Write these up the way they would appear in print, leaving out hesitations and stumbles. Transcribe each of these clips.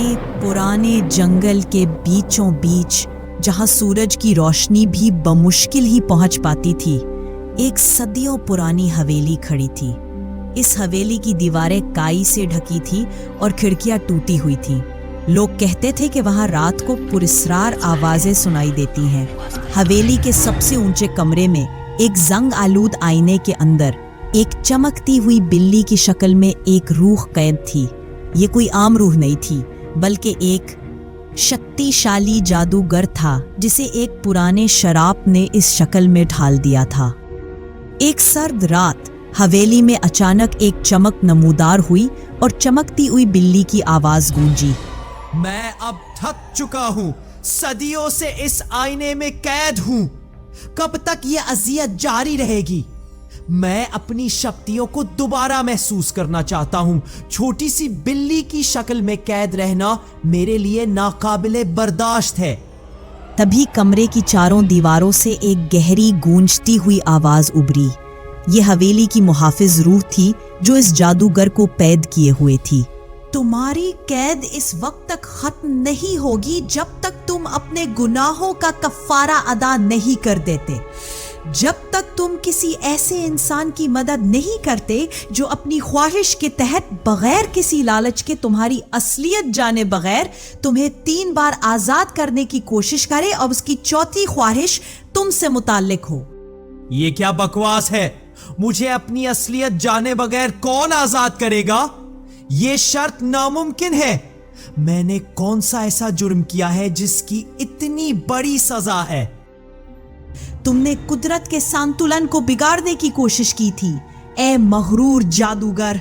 घने पुराने जंगल के बीचों बीच, जहां सूरज की रोशनी भी बमुश्किल ही पहुंच पाती थी, एक सदियों पुरानी हवेली खड़ी थी। इस हवेली की दीवारें काई से ढकी थी और खिड़कियां टूटी हुई थी। लोग कहते थे कि वहां रात को पुरस्रार आवाजें सुनाई देती हैं। हवेली के सबसे ऊंचे कमरे में एक जंग आलूद आईने के अंदर एक चमकती हुई बिल्ली की शक्ल में एक रूह कैद थी। ये कोई आम रूह नहीं थी, बल्कि एक शक्तिशाली जादूगर था जिसे एक पुराने शराब ने इस शक्ल में ढाल दिया था। एक सर्द रात हवेली में अचानक एक चमक नमूदार हुई और चमकती हुई बिल्ली की आवाज गूंजी। मैं अब थक चुका हूं, सदियों से इस आईने में कैद हूं। कब तक ये अजियत जारी रहेगी? मैं अपनी शक्तियों को दोबारा महसूस करना चाहता हूं। छोटी सी बिल्ली की शक्ल में कैद रहना मेरे लिए नाकाबिले बर्दाश्त है। तभी कमरे की चारों दीवारों से एक गहरी गूंजती हुई आवाज उभरी। ये हवेली की मुहाफिज रूह थी जो इस जादूगर को कैद किए हुए थी। तुम्हारी कैद इस वक्त तक खत्म नहीं होगी जब तक तुम अपने गुनाहों का कफारा अदा नहीं कर देते। जब तक तुम किसी ऐसे इंसान की मदद नहीं करते जो अपनी ख्वाहिश के तहत बगैर किसी लालच के तुम्हारी असलियत जाने बगैर तुम्हें 3 बार आजाद करने की कोशिश करे और उसकी चौथी ख्वाहिश तुमसे मुताल्लिक हो। ये क्या बकवास है? मुझे अपनी असलियत जाने बगैर कौन आजाद करेगा? ये शर्त नामुमकिन है। मैंने कौन सा ऐसा जुर्म किया है जिसकी इतनी बड़ी सजा है? तुमने कुदरत के संतुलन को बिगाड़ने की कोशिश की थी, ए मगरूर जादूगर।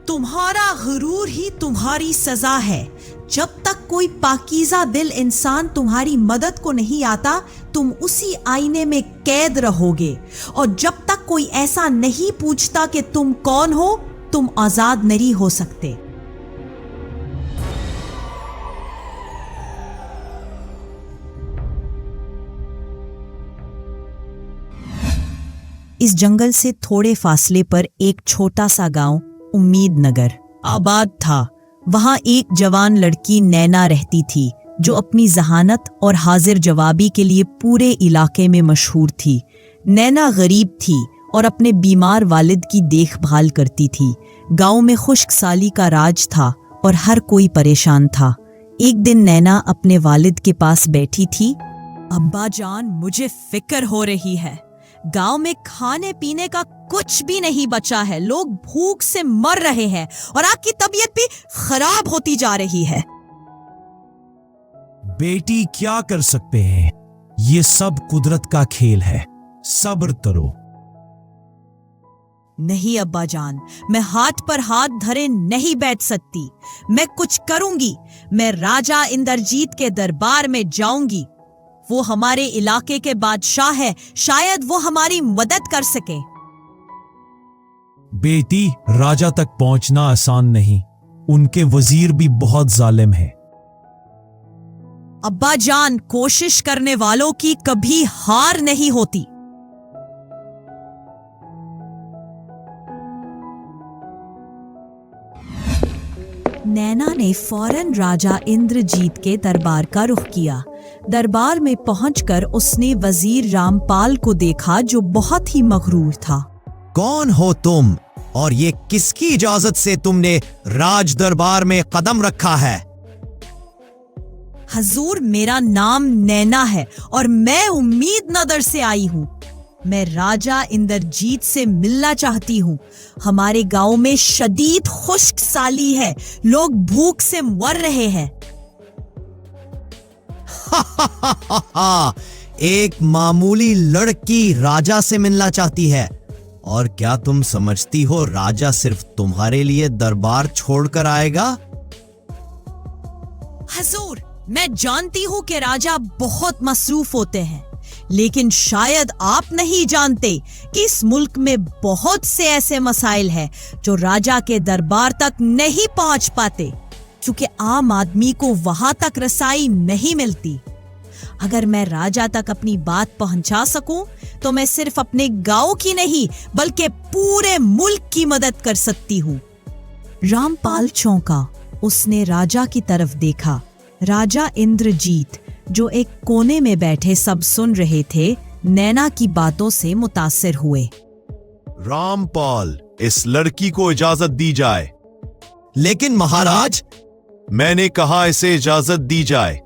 तुम्हारा गुरूर ही तुम्हारी सजा है। जब तक कोई पाकीज़ा दिल इंसान तुम्हारी मदद को नहीं आता, तुम उसी आईने में कैद रहोगे। और जब तक कोई ऐसा नहीं पूछता कि तुम कौन हो, तुम आजाद नहीं हो सकते। इस जंगल से थोड़े फासले पर एक छोटा सा गांव उम्मीद नगर आबाद था। वहां एक जवान लड़की नैना रहती थी जो अपनी जहानत और हाजिर जवाबी के लिए पूरे इलाके में मशहूर थी। नैना गरीब थी और अपने बीमार वालिद की देखभाल करती थी। गांव में खुश्क साली का राज था और हर कोई परेशान था। एक दिन नैना अपने वालिद के पास बैठी थी। अब्बा जान, मुझे फिक्र हो रही है। गांव में खाने पीने का कुछ भी नहीं बचा है। लोग भूख से मर रहे हैं और आपकी तबीयत भी खराब होती जा रही है। बेटी, क्या कर सकते हैं? ये सब कुदरत का खेल है। सब्र करो। नहीं अब्बा जान, मैं हाथ पर हाथ धरे नहीं बैठ सकती। मैं कुछ करूंगी। मैं राजा इंद्रजीत के दरबार में जाऊंगी। वो हमारे इलाके के बादशाह है, शायद वो हमारी मदद कर सके। बेटी, राजा तक पहुंचना आसान नहीं। उनके वजीर भी बहुत जालिम है। अब्बा जान, कोशिश करने वालों की कभी हार नहीं होती। नैना ने फौरन राजा इंद्रजीत के दरबार का रुख किया। दरबार में पहुंचकर उसने वजीर रामपाल को देखा जो बहुत ही मगरूर था। कौन हो तुम और ये किसकी इजाजत से तुमने राज दरबार में कदम रखा है? हजूर, मेरा नाम नैना है और मैं उम्मीद नगर से आई हूँ। मैं राजा इंद्रजीत से मिलना चाहती हूँ। हमारे गांव में शदीद खुश्क साली है। लोग भूख से मर रहे हैं। एक मामूली लड़की राजा से मिलना चाहती है? और क्या तुम समझती हो राजा सिर्फ तुम्हारे लिए दरबार छोड़कर आएगा? हजूर, मैं जानती हूँ कि राजा बहुत मसरूफ होते हैं, लेकिन शायद आप नहीं जानते कि इस मुल्क में बहुत से ऐसे मसाइल हैं जो राजा के दरबार तक नहीं पहुंच पाते, क्योंकि आम आदमी को वहां तक रसाई नहीं मिलती। अगर मैं राजा तक अपनी बात पहुंचा सकूं, तो मैं सिर्फ अपने गांव की नहीं बल्कि पूरे मुल्क की मदद कर सकती हूँ। रामपाल चौंका। उसने राजा की तरफ देखा। राजा इंद्रजीत, जो एक कोने में बैठे सब सुन रहे थे, नैना की बातों से मुतासिर हुए। रामपाल, इस लड़की को इजाजत दी जाए। लेकिन महाराज, मैंने कहा इसे इजाजत दी जाए।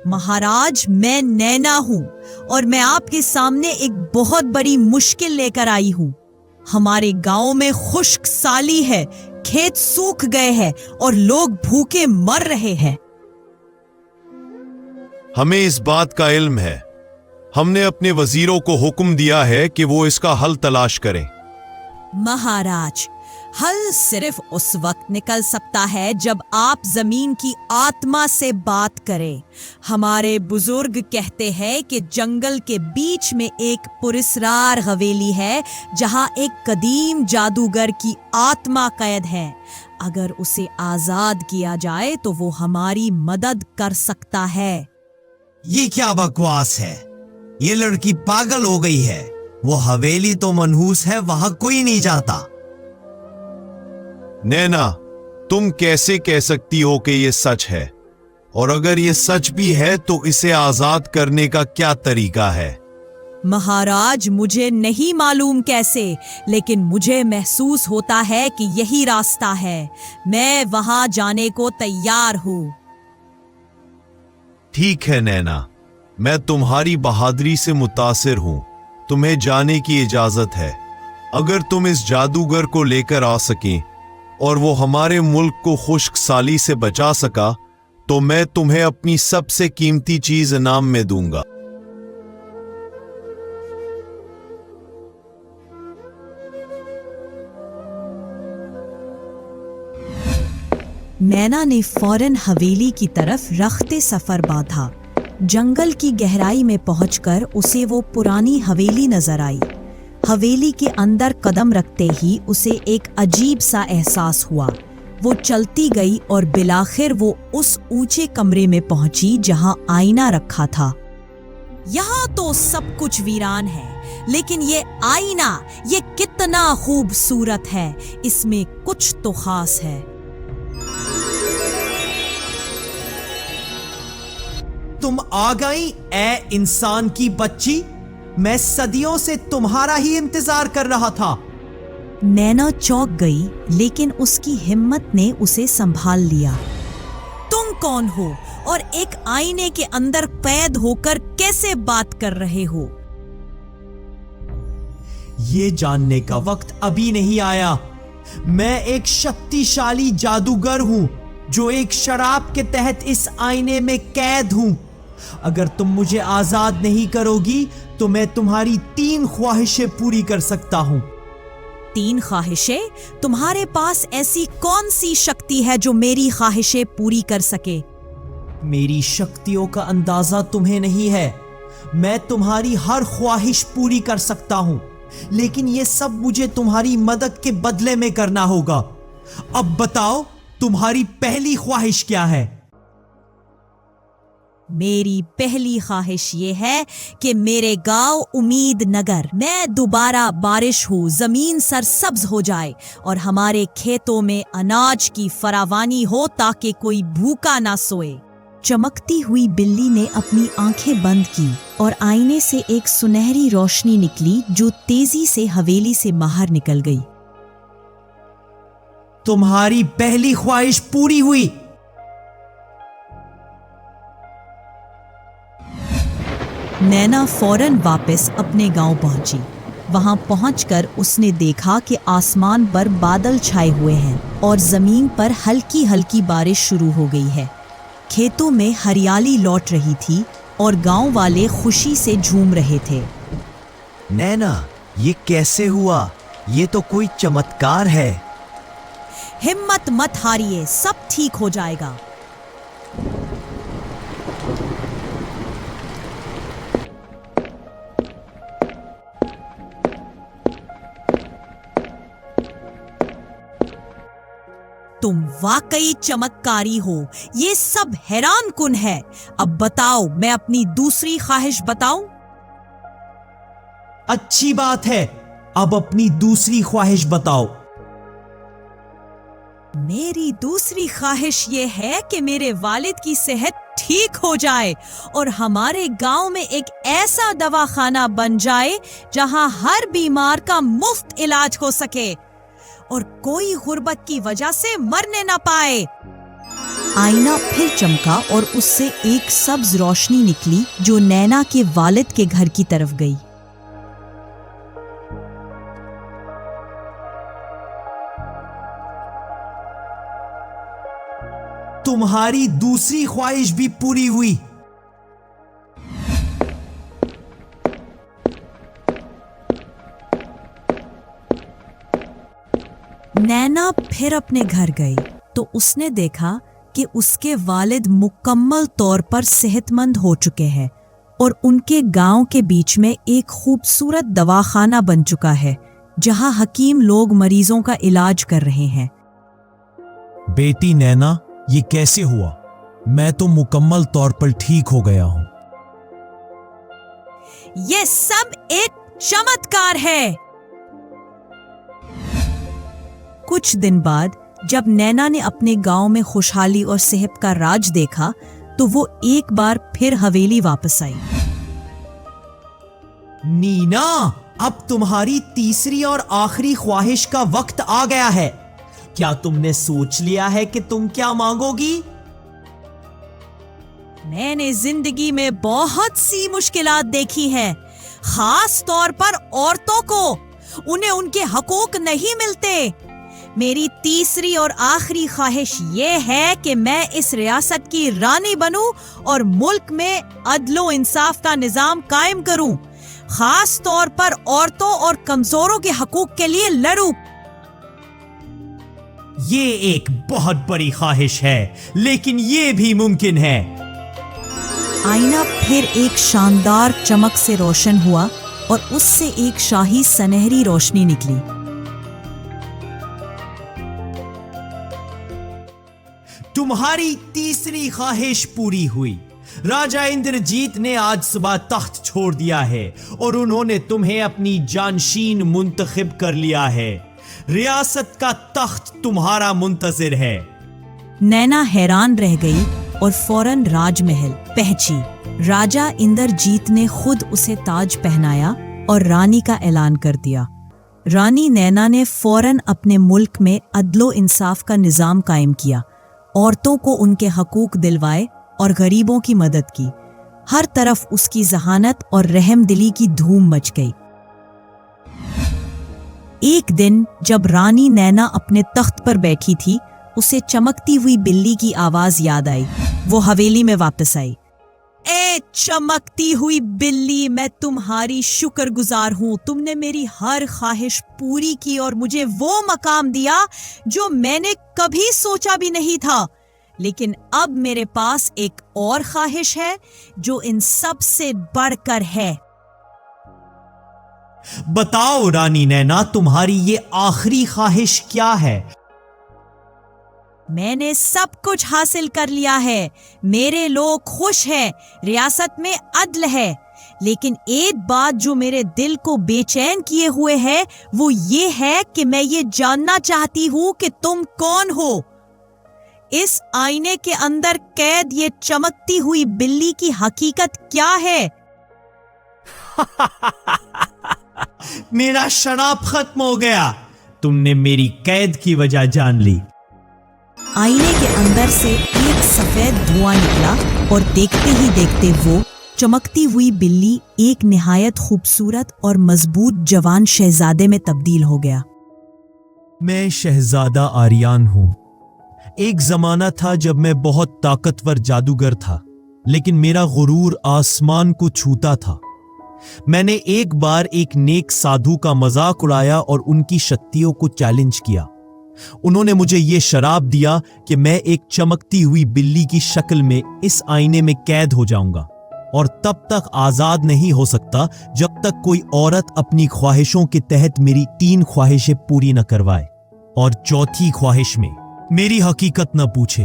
महाराज, मैं नैना हूं और मैं आपके सामने एक बहुत बड़ी मुश्किल लेकर आई हूं। हमारे गांव में खुश्क साली है, खेत सूख गए हैं और लोग भूखे मर रहे हैं। हमें इस बात का इल्म है। हमने अपने वजीरों को हुक्म दिया है कि वो इसका हल तलाश करें। महाराज, हल सिर्फ उस वक्त निकल सकता है जब आप जमीन की आत्मा से बात करें। हमारे बुजुर्ग कहते हैं कि जंगल के बीच में एक पुरस्रार हवेली है जहां एक कदीम जादूगर की आत्मा कैद है। अगर उसे आजाद किया जाए तो वो हमारी मदद कर सकता है। ये क्या बकवास है? ये लड़की पागल हो गई है। वो हवेली तो मनहूस है, वहां कोई नहीं जाता। नैना, तुम कैसे कह सकती हो कि ये सच है? और अगर ये सच भी है तो इसे आजाद करने का क्या तरीका है? महाराज, मुझे नहीं मालूम कैसे, लेकिन मुझे महसूस होता है कि यही रास्ता है। मैं वहां जाने को तैयार हूं। ठीक है नैना, मैं तुम्हारी बहादुरी से मुतासिर हूं। तुम्हें जाने की इजाजत है। अगर तुम इस जादूगर को लेकर आ सकें और वो हमारे मुल्क को खुश्क साली से बचा सका तो मैं तुम्हें अपनी सबसे कीमती चीज इनाम में दूंगा। नैना ने फौरन हवेली की तरफ रख्ते सफर बांधा। जंगल की गहराई में पहुंचकर उसे वो पुरानी हवेली नजर आई। हवेली के अंदर कदम रखते ही उसे एक अजीब सा एहसास हुआ। वो चलती गई और बिलाखिर वो उस ऊंचे कमरे में पहुंची जहां आईना रखा था। यहाँ तो सब कुछ वीरान है, लेकिन ये आईना, ये कितना खूबसूरत है। इसमें कुछ तो खास है। तुम आ गई ए इंसान की बच्ची। मैं सदियों से तुम्हारा ही इंतजार कर रहा था। नैना चौंक गई, लेकिन उसकी हिम्मत ने उसे संभाल लिया। तुम कौन हो और एक आईने के अंदर कैद होकर कैसे बात कर रहे हो? ये जानने का वक्त अभी नहीं आया। मैं एक शक्तिशाली जादूगर हूं जो एक शराब के तहत इस आईने में कैद हूं। अगर तुम मुझे आजाद नहीं करोगी तो मैं तुम्हारी 3 ख्वाहिशें पूरी कर सकता हूं। 3 ख्वाहिशें? तुम्हारे पास ऐसी कौन सी शक्ति है जो मेरी ख्वाहिशें पूरी कर सके? मेरी शक्तियों का अंदाजा तुम्हें नहीं है। मैं तुम्हारी हर ख्वाहिश पूरी कर सकता हूं, लेकिन यह सब मुझे तुम्हारी मदद के बदले में करना होगा। अब बताओ, तुम्हारी पहली ख्वाहिश क्या है? मेरी पहली ख्वाहिश ये है कि मेरे गांव उम्मीद नगर में दोबारा बारिश हो, जमीन सरसब्ज हो जाए और हमारे खेतों में अनाज की फरावानी हो ताकि कोई भूखा ना सोए। चमकती हुई बिल्ली ने अपनी आंखें बंद की और आईने से एक सुनहरी रोशनी निकली जो तेजी से हवेली से बाहर निकल गई। तुम्हारी पहली ख्वाहिश पूरी हुई। नैना फौरन वापस अपने गांव पहुंची। वहां पहुंचकर उसने देखा कि आसमान पर बादल छाए हुए हैं और जमीन पर हल्की हल्की बारिश शुरू हो गई है। खेतों में हरियाली लौट रही थी और गांव वाले खुशी से झूम रहे थे। नैना, ये कैसे हुआ? ये तो कोई चमत्कार है। हिम्मत मत हारिए, सब ठीक हो जाएगा। तुम वाकई चमत्कारी हो। ये सब हैरान कुन है। अब बताओ, मैं अपनी दूसरी ख्वाहिश बताऊं? अच्छी बात है, अब अपनी दूसरी ख्वाहिश बताओ। मेरी दूसरी ख्वाहिश ये है कि मेरे वालिद की सेहत ठीक हो जाए और हमारे गांव में एक ऐसा दवाखाना बन जाए जहां हर बीमार का मुफ्त इलाज हो सके और कोई गुर्बत की वजह से मरने ना पाए। आईना फिर चमका और उससे एक सब्ज रोशनी निकली जो नैना के वालिद के घर की तरफ गई। तुम्हारी दूसरी ख्वाहिश भी पूरी हुई। नैना फिर अपने घर गई तो उसने देखा कि उसके वालिद मुकम्मल तौर पर सेहतमंद हो चुके हैं और उनके गांव के बीच में एक खूबसूरत दवाखाना बन चुका है जहां हकीम लोग मरीजों का इलाज कर रहे हैं। बेटी नैना, ये कैसे हुआ? मैं तो मुकम्मल तौर पर ठीक हो गया हूं। ये सब एक चमत्कार है। कुछ दिन बाद जब नैना ने अपने गांव में खुशहाली और सेहत का राज देखा तो वो एक बार फिर हवेली वापस आई। नीना, अब तुम्हारी तीसरी और आखिरी ख्वाहिश का वक्त आ गया है। क्या तुमने सोच लिया है कि तुम क्या मांगोगी? मैंने जिंदगी में बहुत सी मुश्किलात देखी हैं, खास तौर पर औरतों को उन्हें उनके हकूक नहीं मिलते। मेरी तीसरी और आखिरी ख्वाहिश ये है कि मैं इस रियासत की रानी बनूं और मुल्क में अदलो इंसाफ का निजाम कायम करूं, खास तौर पर औरतों और कमजोरों के हकूक के लिए लड़ूं। ये एक बहुत बड़ी ख्वाहिश है, लेकिन ये भी मुमकिन है। आईना फिर एक शानदार चमक से रोशन हुआ और उससे एक शाही सनहरी रोशनी निकली। तुम्हारी तीसरी ख्वाहिश पूरी हुई। राजा इंद्रजीत ने आज सुबह तख्त छोड़ दिया है और उन्होंने तुम्हें अपनी जानशीन मुंतखब कर लिया है। रियासत का तख्त तुम्हारा मुंतजिर है। नैना हैरान रह गई और फौरन राजमहल पहुंची। राजा इंद्रजीत ने खुद उसे ताज पहनाया और रानी का ऐलान कर दिया। रानी नैना ने फौरन अपने मुल्क में अदलो इंसाफ का निजाम कायम किया, औरतों को उनके हकूक दिलवाए और गरीबों की मदद की। हर तरफ उसकी जहानत और रहमदिली की धूम मच गई। एक दिन जब रानी नैना अपने तख्त पर बैठी थी, उसे चमकती हुई बिल्ली की आवाज याद आई। वो हवेली में वापस आई। ए चमकती हुई बिल्ली, मैं तुम्हारी शुक्रगुजार हूं। तुमने मेरी हर ख्वाहिश पूरी की और मुझे वो मकाम दिया जो मैंने कभी सोचा भी नहीं था। लेकिन अब मेरे पास एक और ख्वाहिश है जो इन सब से बढ़कर है। बताओ रानी नैना, तुम्हारी ये आखिरी ख्वाहिश क्या है? मैंने सब कुछ हासिल कर लिया है। मेरे लोग खुश हैं, रियासत में अदल है। लेकिन एक बात जो मेरे दिल को बेचैन किए हुए है वो ये है कि मैं ये जानना चाहती हूं कि तुम कौन हो। इस आईने के अंदर कैद ये चमकती हुई बिल्ली की हकीकत क्या है? मेरा शराब खत्म हो गया। तुमने मेरी कैद की वजह जान ली। आईने के अंदर से एक सफेद धुआं निकला और देखते ही देखते वो चमकती हुई बिल्ली एक निहायत खूबसूरत और मजबूत जवान शहजादे में तब्दील हो गया। मैं शहजादा आर्यान हूं। एक जमाना था जब मैं बहुत ताकतवर जादूगर था, लेकिन मेरा गुरूर आसमान को छूता था। मैंने एक बार एक नेक साधु का मजाक उड़ाया और उनकी शक्तियों को चैलेंज किया। उन्होंने मुझे यह शराब दिया कि मैं एक चमकती हुई बिल्ली की शक्ल में इस आईने में कैद हो जाऊंगा और तब तक आजाद नहीं हो सकता जब तक कोई औरत अपनी ख्वाहिशों के तहत मेरी 3 ख्वाहिशें पूरी न करवाए और चौथी ख्वाहिश में मेरी हकीकत न पूछे।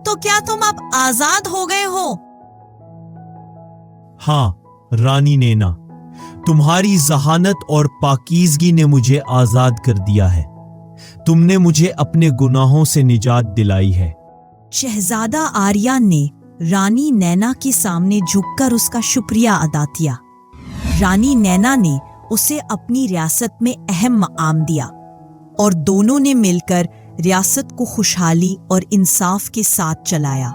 तो क्या तुम अब आजाद हो गए हो? हाँ रानी नैना, तुम्हारी जहानत और पाकीज़गी ने मुझे आजाद कर दिया है। तुमने मुझे अपने गुनाहों से निजात दिलाई है। शहजादा आर्यान ने रानी नैना के सामने झुककर उसका शुक्रिया अदा किया। रानी नैना ने उसे अपनी रियासत में अहम मकाम दिया और दोनों ने मिलकर रियासत को खुशहाली और इंसाफ के साथ चलाया।